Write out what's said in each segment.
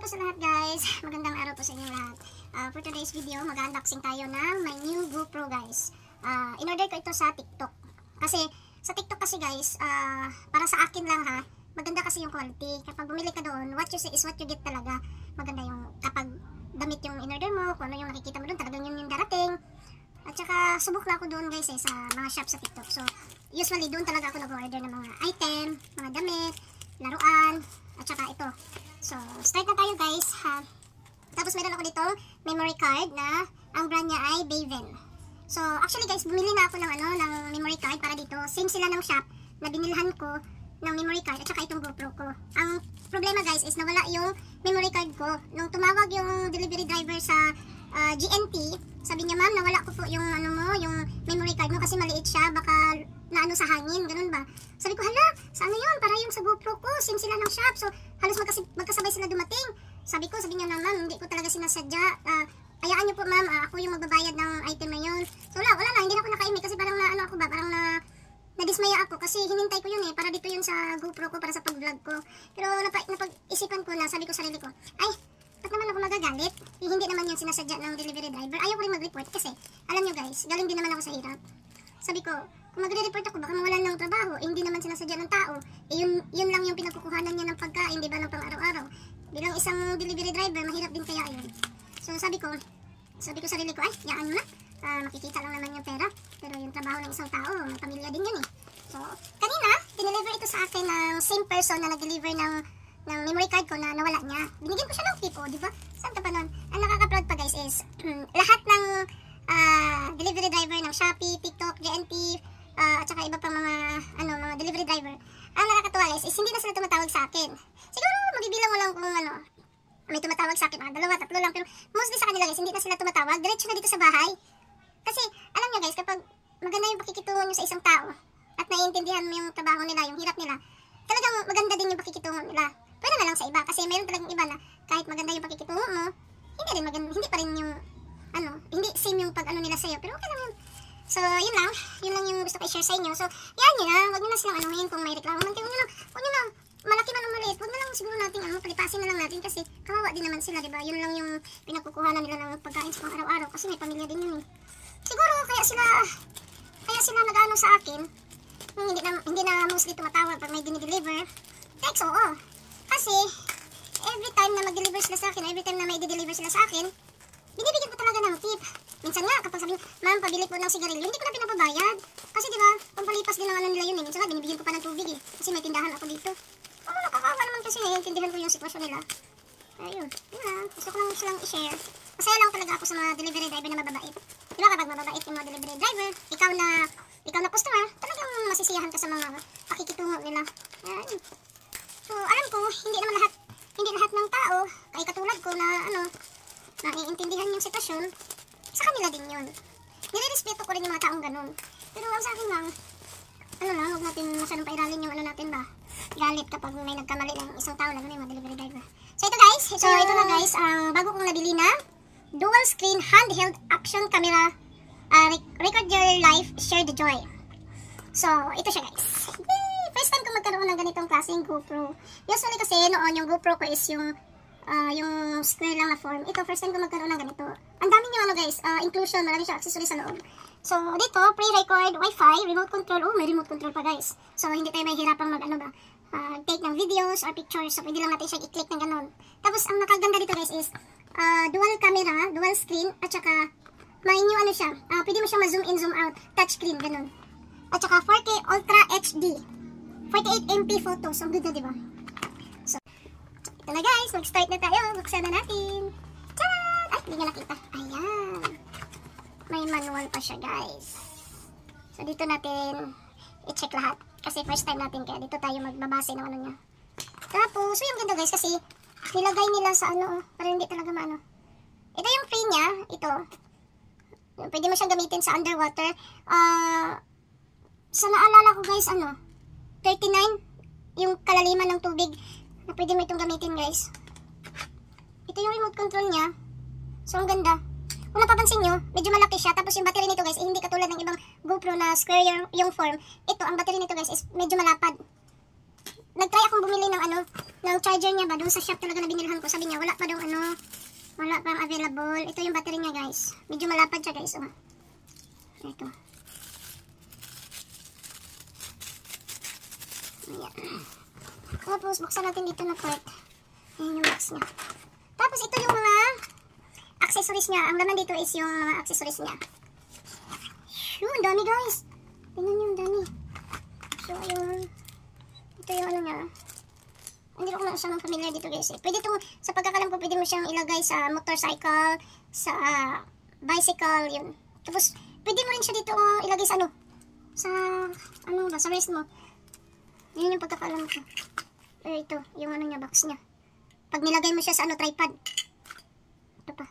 po sa lahat guys, magandang araw po sa inyo lahat. For today's video, mag-unboxing tayo ng my new GoPro guys. In-order ko ito sa TikTok. Kasi sa TikTok kasi guys, para sa akin lang ha, maganda kasi yung quality. Kapag bumili ka doon, what you see is what you get talaga. Maganda yung kapag damit yung in-order mo, kung ano yung nakikita mo doon, talagang yun yung darating. At saka subok na ako doon guys sa mga shop sa TikTok. So usually doon talaga ako nag-order ng mga item, mga damit, laruan, at saka ito. So, start na tayo guys ha. Tapos meron ako dito memory card na ang brand niya ay Baven. So, actually guys, bumili na ako ng memory card para dito. Same sila ng shop na binilhan ko ng memory card at saka itong GoPro ko. Ang problema guys is nawala yung memory card ko. Nung tumawag yung delivery driver sa GNT, sabi niya, ma'am, nawala ko po yung yung memory card mo kasi maliit siya, baka naano sa hangin, ganun ba? Sabi ko, hala, sa ano yun? Para yung sa GoPro ko, same sila ng shop. So, halos magkasabay sila dumating. Sabi niya na, ma'am, hindi ko talaga sinasadya. Hayaan niyo po, ma'am, ako yung magbabayad ng item na yun. So, wala na, hindi na ako nakaimik kasi parang nadismaya ako kasi hinintay ko yun para dito yun sa GoPro ko, para sa pag-vlog ko. Pero napag-isipan ko na, sabi ko sa sarili ko, ay, ba't naman ako magagalit? Hindi naman yun sinasadya ng delivery driver. Ayaw ko rin mag-report kasi, alam nyo guys, galing din naman ako sa hirap. Sabi ko, kung magre-report ako, baka mawalan ng trabaho, hindi naman sinasadya ng tao. Yun lang yung pinagkukuhanan niya ng pagkain, di ba, ng pang-araw-araw. Bilang isang delivery driver, mahirap din kaya yun. So sabi ko sarili ko, ay, yaan mo na. Makikita lang naman yung pera. Pero yung trabaho ng isang tao, may pamilya din yun So, kanina, dineliver ito sa akin ng same person na nag-deliver ng memory card ko na nawala niya. Binigyan ko siya ng tip, di ba? Saan ka pa nun? Ang nakaka-proud pa guys is, lahat ng delivery driver ng Shopee, TikTok, GNT, at saka iba pang mga delivery driver. Ang nakakatuwa guys is hindi na sila tumatawag sa akin. Siguro magibilang mo lang kung may tumatawag sa akin, 2, 3 lang, pero mostly sa kanila guys, hindi na sila tumatawag, diretso na dito sa bahay. Kasi alam niyo guys, kapag maganda yung pakikitungo nyo sa isang tao at naiintindihan mo yung trabaho nila, yung hirap nila, talagang maganda din yung pakikitungo nila. Pwede na lang sa iba kasi meron talagang iba na kahit maganda yung pakikitungo mo, hindi pa rin yung hindi same yung pag nila sa'yo, pero okay lang yun. So, yun lang yung gusto ko i-share sa inyo. So, yan nyo na, huwag nyo na silang anuhin kung may reklamo man, huwag nyo na, malaki man o maliit, huwag na lang siguro natin, palipasin na lang natin kasi kawawa din naman sila, diba? Yun lang yung pinagkukuhanan nila ng pagkain sa pang-araw-araw kasi may pamilya din yun Siguro, kaya sila nag-ano sa akin, hindi na mostly tumatawag pag may dinideliver. Text, oo. Kasi, every time na mag-deliver sila sa akin, every time na may i-deliver sila sa akin, binibigyan ko talaga ng tip. Minsan nga, kapag sabi, ma'am, pabili po ng sigarilyo, hindi ko na pinapabayad. Kasi diba, pampalipas din ng nila yun Minsan nga, binibigyan ko pa ng tubig kasi may tindahan ako dito. Nakakawa naman kasi intindihan ko yung sitwasyon nila. Ayun, yun lang. Gusto ko lang silang i-share. Masaya lang talaga ako sa mga delivery driver na mababait. Diba, kapag mababait yung mga delivery driver, ikaw na customer, talagang masisiyahan ka sa mga pakikitungo nila. Ayun. So, alam ko, hindi lahat ng tao, ay katulad ko na naiintindihan yung sitwasyon, sa kanila din yun. Nire-respeto ko rin yung mga taong ganun. Pero ang sa akin lang, huwag natin masyadong pairalin yung natin ba, galit kapag may nagkamali ng isang tao, lalo na yung mga delivery driver. So ito na guys, ang bago kong nabili na dual screen handheld action camera, record your life, share the joy. So, ito siya guys. Yay! First time ko magkaroon ng ganitong klaseng GoPro. Usually kasi noon yung GoPro ko is yung square lang na form. Ito, first time ko magkaroon ng ganito. Ang dami niyo guys, inclusion, marami siya accessories sa loob. So, dito, pre-record, wifi, remote control. Oh, may remote control pa guys. So, hindi tayo mahihirapang take ng videos or pictures. So, pwede lang natin siya i-click ng ganun. Tapos, ang nakaganda dito guys is, dual camera, dual screen, at saka, may new siya. Pwede mo siya ma-zoom in, zoom out, touchscreen, ganun. At saka, 4K Ultra HD. 48MP photos. Ang ganda, diba? So, ito na guys, mag-start na tayo. Buksan na natin. Tcharan! Ay, hindi nga nakita. Ayan. May manual pa siya guys. So dito natin i-check lahat. Kasi first time natin kaya dito tayo magbabase ng niya. Tapos, so yung ganda guys kasi nilagay nila sa para hindi talaga maano. Ito yung free niya. Ito. Pwede mo siyang gamitin sa underwater. Sa naalala ko guys, 39 yung kalaliman ng tubig na pwede mo itong gamitin guys. Ito yung remote control niya. So ang ganda. Kung napapansin nyo, medyo malaki siya. Tapos yung battery nito guys, hindi katulad ng ibang GoPro na square yung form. Ito, ang battery nito guys is medyo malapad. nag-try akong bumili ng ano, ng charger niya ba, doon sa shop talaga na binilhan ko. Sabi niya, wala pa daw ano, wala pang available. Ito yung battery niya guys. Medyo malapad siya guys. Oh. Ito. Ayan. Tapos, buksan natin dito na part. Ayan yung box niya. Tapos, ito yung mga accessories niya. Ang laman dito is yung mga accessories niya. Shoo, ang dami guys. Tingnan niyo, ang dami. So, ayun. Ito yung ano niya. Hindi ko na siyang familiar dito guys. Pwede ito, sa pagkakalam ko, pwede mo siyang ilagay sa motorcycle, sa bicycle, yun. Tapos, pwede mo rin siya dito ilagay sa ano, sa, ano ba, sa wrist mo. Yun yung pagkakalam ko. Ito, yung ano niya, box niya. Pag nilagay mo siya sa ano, tripod. Ito pa.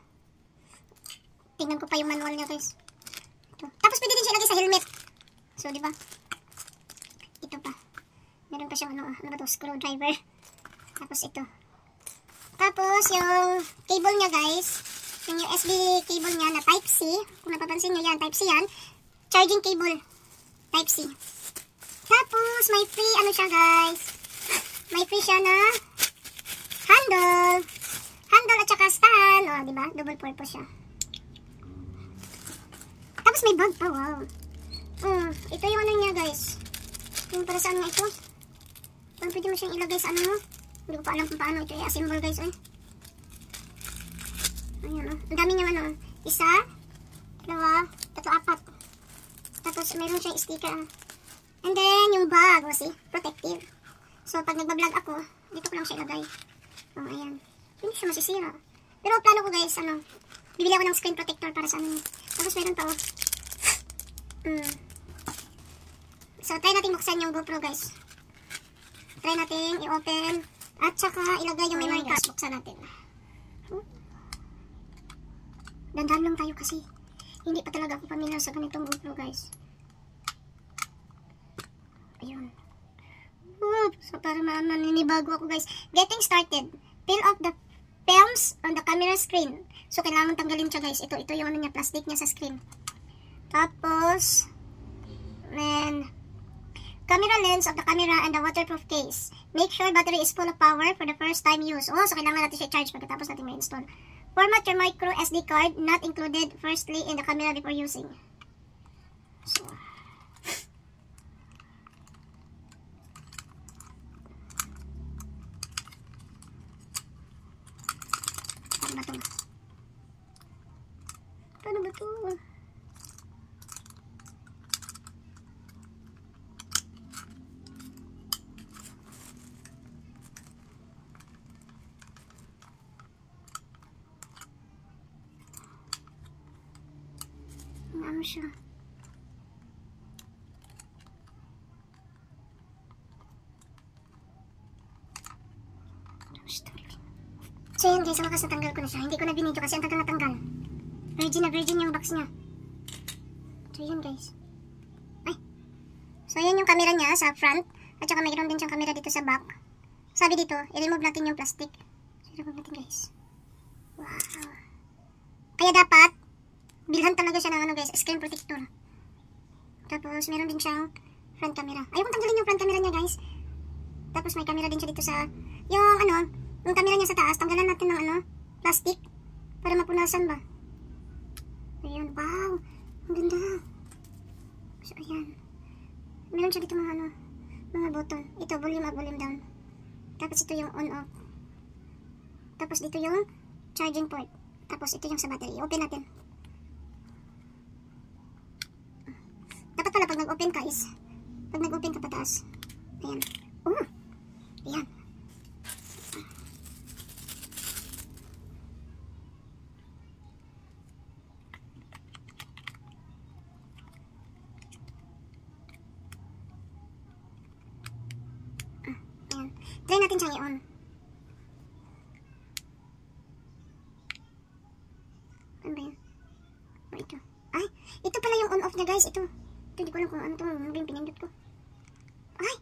Tingnan ko pa yung manual niya guys. Ito. Tapos pwede din siya ilagay sa helmet. So, di ba? Ito pa. Meron pa siyang ano ba to, screwdriver. Tapos ito. Tapos yung cable niya guys, yung USB cable niya na Type-C. Kung napapansin nyo yan, Type-C yan. Charging cable. Type-C. Tapos may free ano siya guys. May free siya na handle. Handle at saka stand. O, diba? Double purpose siya. Tapos may bag pa, wow. Ito yung ano niya guys. Yung para saan nga ito? Parang pwede mo siyang ilagay sa ano mo. Hindi ko pa alam kung paano ito i-assemble guys. Ayan o. Ang dami niyang ano. Isa, dalawa, tatlo, apat. Tapos mayroon siyang sticker. And then yung bag, o see? Protective. So pag nagbablog ako, dito ko lang siya ilagay. O ayan. Hindi siya masisira. Pero plano ko guys, ano, bibili ako ng screen protector para sa ano. Tapos mayroon pa o. So try natin buksan yung GoPro guys. Try natin i-open. At saka ilagay yung memory card. Buksan natin. Dandan lang tayo kasi hindi pa talaga ako familiar sa ganitong GoPro guys. Ayun. So para maninibago ako guys. Getting started. Peel off the films on the camera screen. So kailangan tanggalin siya guys. Ito yung ano niya, plastic niya sa screen. Tapos camera lens of the camera and the waterproof case. Make sure battery is full of power for the first time use. Oh, so kailangan natin siya charge pagkatapos natin ma-install. Format your micro SD card not included firstly in the camera before using. So, paano ba ito? Paano ba ito? Ano siya? So yun guys, sa wakas natanggal ko na siya. Hindi ko na binidyo kasi ang tagal natanggal. Virgin na virgin yung box niya. So yun guys. Ay. So yun yung camera niya sa front. At saka mayroon din siyang camera dito sa back. Sabi dito, i-remove natin yung plastic. So i-remove natin guys. Wow. Kaya dapat bilhan talaga siya ng ano guys, screen protector. Tapos meron din siyang front camera. Ayokong tanggalin yung front camera niya guys. Tapos may camera din siya dito sa yung ano, yung camera niya sa taas. Tanggalan natin ng ano, plastic para mapunasan ba. Ayun, wow. Ang ganda. So ayan. Meron siya dito mga ano, mga button. Ito volume up, volume down. Tapos ito yung on off. Tapos dito yung charging port. Tapos ito yung sa battery. Open natin. Dapat pala pag nag-open ka is, pag nag-open ka pataas. Ayan. Oh! Ayan. Ayan. Try natin siyang i-on. Ano ba yan? O ito. Ay! Ito pala yung on-off niya guys. Ito. Hindi ko alam kung ano ito. Ano yung pinindot ko. Ay!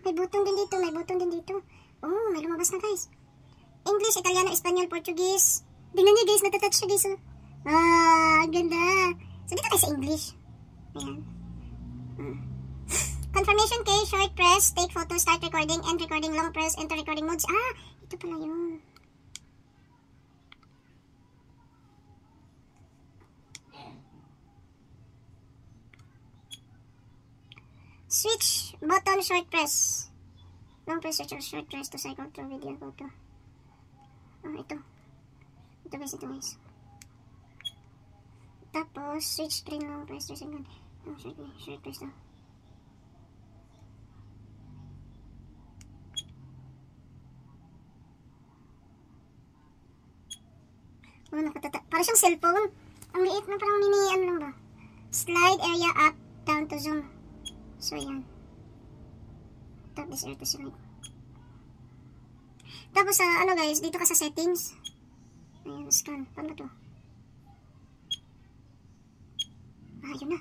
May button din dito. May button din dito. Oh, may lumabas na guys. English, Italiano, Espanyol, Portuguese. Tingnan niyo guys. Natatouch siya guys. Ah, ganda. So dito tayo sa English. Ayan. Confirmation key, short press, take photo, start recording, end recording, long press, enter recording modes. Ah, ito pala yun. Switch button, short press. Long press, short press to cycle through video photo. Ah, ito. Ito guys. Tapos, switch screen, long press, to second. Oh, short press to. Oh, para siyang cellphone. Ang liit na, parang mini, ano lang ba? Slide area up, down to zoom. So, yan. Tap this area to select. Tapos, ano guys, dito ka sa settings. Ayan, scan. Paano to? Ah, yun na.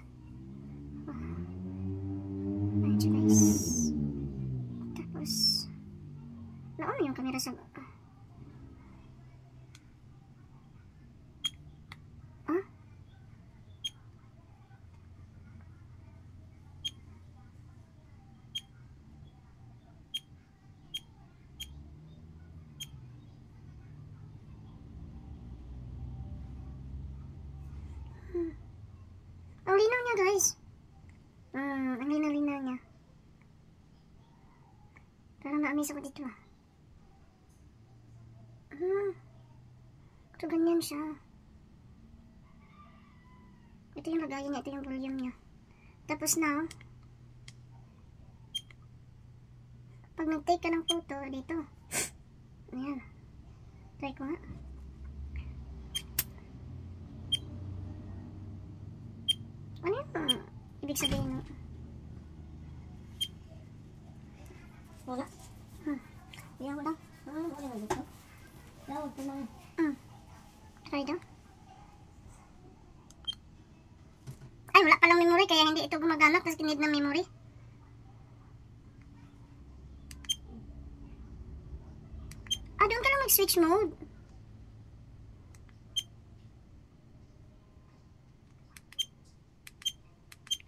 Ayan siya guys. Tapos, naon yung camera sa... Ang linaw niya guys. Ang linaw niya. Parang na-amaze ako dito So ganyan siya. Ito yung lagayan niya, ito yung volume niya. Tapos na, pag nag-take ka ng photo dito. Ayan. Try ko nga. Ano yung ibig sabihin no? Wala. Yan mo lang. Wala mo dito. Tawag ko lang. Try daw. Ay, wala palang memory kaya hindi ito gumagana kasi kinid na memory. Ah, doon ka lang mag-switch mode.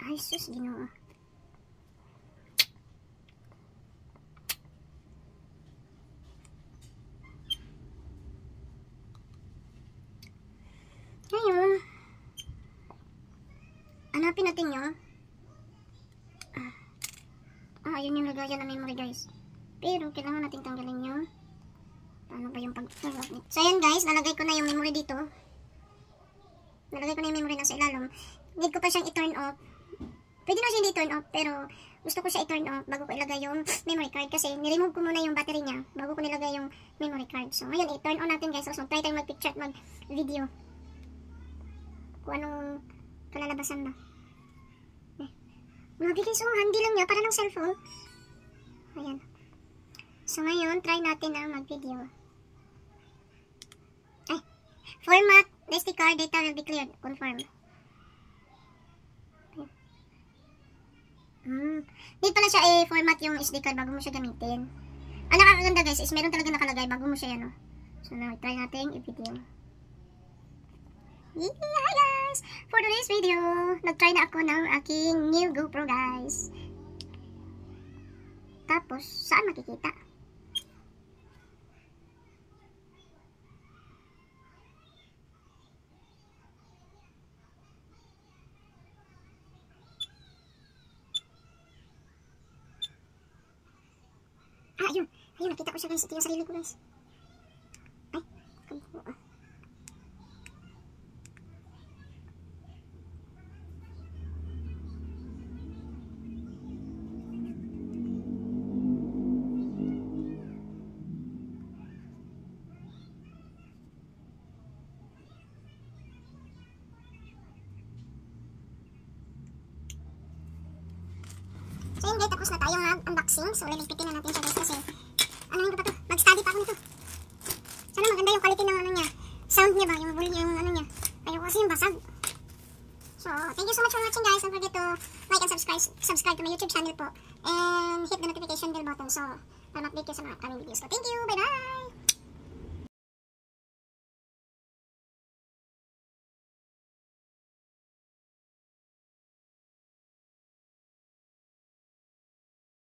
Ay, sus, Ginoo. Ngayon, hanapin natin yung ayun yung lagayan ng memory guys. Pero, kailangan natin tanggalin yung paano ba yung pag-format nito. So, ayan guys, nalagay ko na yung memory dito. Nalagay ko na yung memory nasa ilalim. Need ko pa siyang i-turn off. Pwede na siya hindi turn off, pero gusto ko siya i-turn off bago ko ilagay yung memory card kasi niremove ko muna yung battery niya bago ko nilagay yung memory card. So, ngayon, i-turn on natin guys. So, try tayong mag-picture at mag-video. Kung anong kalalabasan ba. Mga guys, handy lang niya. Para ng cellphone. Ayan. So, ngayon, try natin na mag-video. Format, SD card data will be cleared. Confirm. Need pala siya format yung SD card bago mo siya gamitin. Ang nakakaganda guys is meron talaga nakalagay bago mo siya yan. So now, try natin i-video. Hi guys! For today's video, nag-try na ako ng aking new GoPro guys. Tapos, saan makikita? Ayun, nakita ko siya guys. Ito yung sarili ko guys. Ay, kabuo. So yun guys, tapos na tayong mag-unboxing. So lilipitin na natin siya guys kasi ano yun pa to? Mag-study pa ako nito. Sana maganda yung quality ng ano niya. Sound niya ba? Yung volume, yung ano niya. Ayoko kasi yung basag. So thank you so much for watching guys. Don't forget to like and subscribe to my YouTube channel po. And hit the notification bell button so para ma-update kayo sa mga upcoming videos ko. Thank you! Bye bye!